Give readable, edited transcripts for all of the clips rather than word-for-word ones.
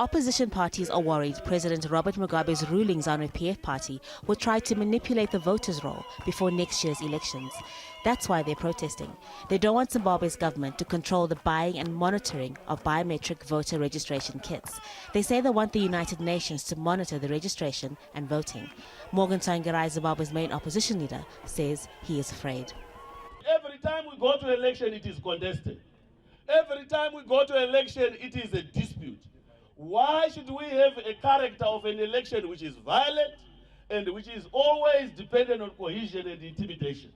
Opposition parties are worried President Robert Mugabe's ruling Zanu-PF party will try to manipulate the voters' roll before next year's elections. That's why they're protesting. They don't want Zimbabwe's government to control the buying and monitoring of biometric voter registration kits. They say they want the United Nations to monitor the registration and voting. Morgan Tsvangirai, Zimbabwe's main opposition leader, says he is afraid. Every time we go to election, it is contested. Every time we go to election, it is a dispute. Why should we have a character of an election which is violent and which is always dependent on cohesion and intimidation?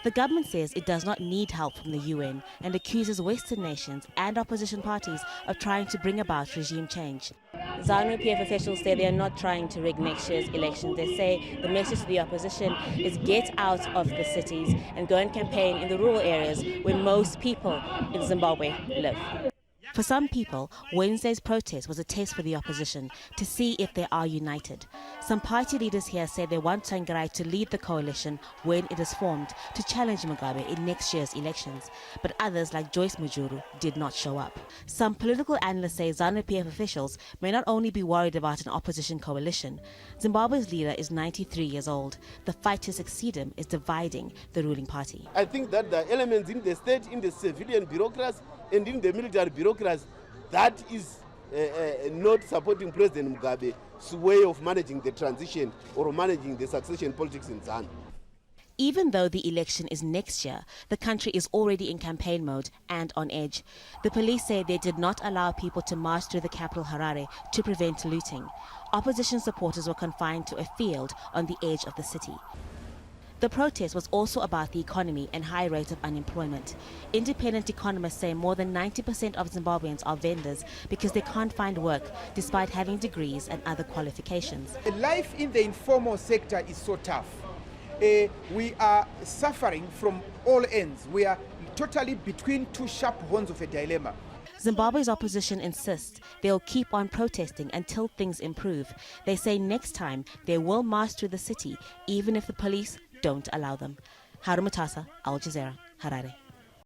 The government says it does not need help from the UN and accuses Western nations and opposition parties of trying to bring about regime change. Zanu-PF officials say they are not trying to rig next year's elections. They say the message to the opposition is get out of the cities and go and campaign in the rural areas where most people in Zimbabwe live. For some people, Wednesday's protest was a test for the opposition to see if they are united. Some party leaders here say they want Tsvangirai to lead the coalition when it is formed to challenge Mugabe in next year's elections. But others, like Joyce Mujuru, did not show up. Some political analysts say Zanu-PF officials may not only be worried about an opposition coalition. Zimbabwe's leader is 93 years old. The fight to succeed him is dividing the ruling party. I think that the elements in the state, in the civilian bureaucracy, and in the military bureaucracy, that is not supporting President Mugabe's way of managing the transition or managing the succession politics in Zanu. Even though the election is next year, the country is already in campaign mode and on edge. The police say they did not allow people to march through the capital Harare to prevent looting. Opposition supporters were confined to a field on the edge of the city. The protest was also about the economy and high rate of unemployment. Independent economists say more than 90% of Zimbabweans are vendors because they can't find work despite having degrees and other qualifications. Life in the informal sector is so tough. We are suffering from all ends. We are totally between two sharp horns of a dilemma. Zimbabwe's opposition insists they'll keep on protesting until things improve. They say next time they will march through the city even if the police don't allow them. Haru, Mutasa, Jazeera, Harare.